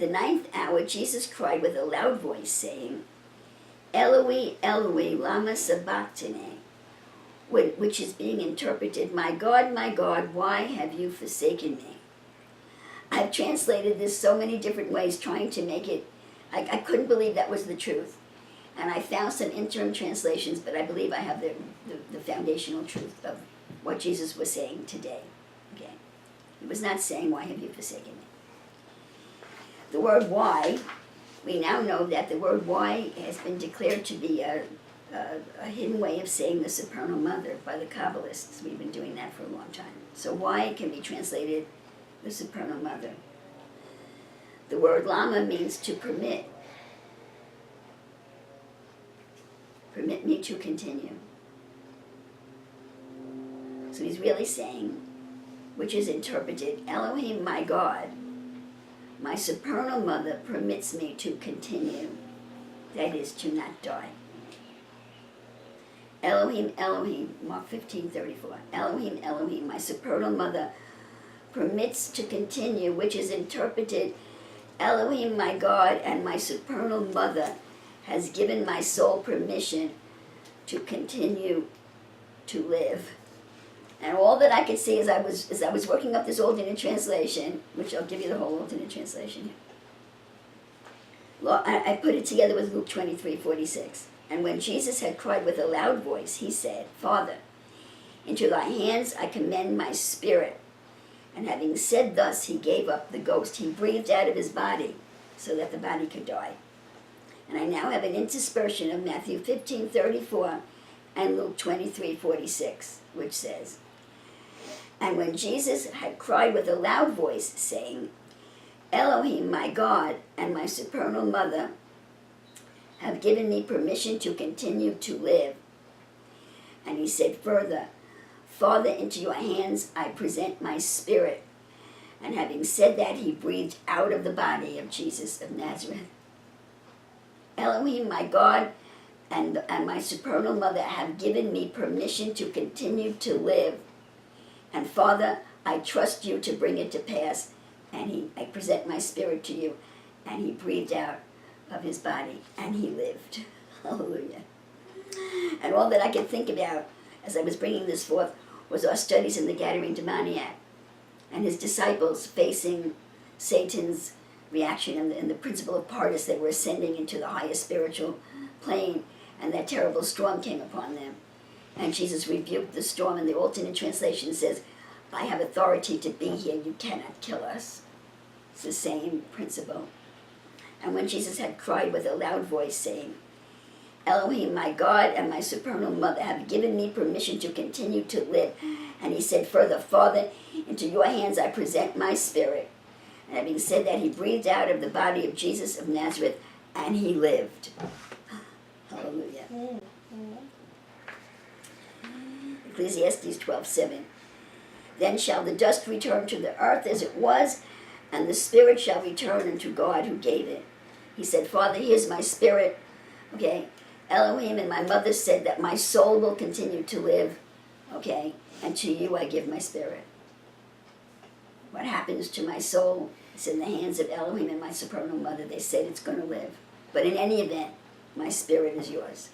the 9th hour, Jesus cried with a loud voice, saying, Eloi, Eloi, lama sabachthani, which is being interpreted, my God, why have you forsaken me? I've translated this so many different ways, trying to make it, I couldn't believe that was the truth. And I found some interim translations, but I believe I have the foundational truth of what Jesus was saying today. Okay, He was not saying, why have you forsaken me? The word why, we now know that the word why has been declared to be a hidden way of saying the supernal mother by the Kabbalists. We've been doing that for a long time. So why can be translated the supernal mother. The word lama means to permit. Permit me to continue. So he's really saying, which is interpreted, Elohim, my God, my supernal mother permits me to continue, that is, to not die. Elohim, Elohim, Mark 15:34. Elohim, Elohim, my supernal mother permits to continue, which is interpreted, Elohim, my God, and my supernal mother has given my soul permission to continue to live. And all that I could see as I was working up this alternate translation, which I'll give you the whole alternate translation here. I put it together with Luke 23:46. And when Jesus had cried with a loud voice, he said, Father, into thy hands I commend my spirit. And having said thus, he gave up the ghost. He breathed out of his body so that the body could die. And I now have an interspersion of Matthew 15:34 and Luke 23:46, which says, And when Jesus had cried with a loud voice, saying, Elohim, my God, and my supernal mother have given me permission to continue to live. And he said further, Father, into your hands I present my spirit. And having said that, he breathed out of the body of Jesus of Nazareth. Elohim, my God, and my supernal mother have given me permission to continue to live. And Father, I trust you to bring it to pass. And I present my spirit to you. And he breathed out of his body, and he lived. Hallelujah. And all that I could think about as I was bringing this forth was our studies in the Gadarene demoniac and his disciples facing Satan's reaction and the principle of Partis that were ascending into the highest spiritual plane, and that terrible storm came upon them. And Jesus rebuked the storm, and the alternate translation says, I have authority to be here, you cannot kill us. It's the same principle. And when Jesus had cried with a loud voice, saying, Elohim, my God, and my supernal mother have given me permission to continue to live. And he said further, Father, into your hands I present my spirit. And having said that, he breathed out of the body of Jesus of Nazareth, and he lived. Hallelujah. Ecclesiastes 12:7. Then shall the dust return to the earth as it was, and the spirit shall return unto God who gave it. He said, Father, here's my spirit. Okay, Elohim and my mother said that my soul will continue to live. Okay, and to you I give my spirit. What happens to my soul is in the hands of Elohim and my supernal mother. They said it's going to live. But in any event, my spirit is yours.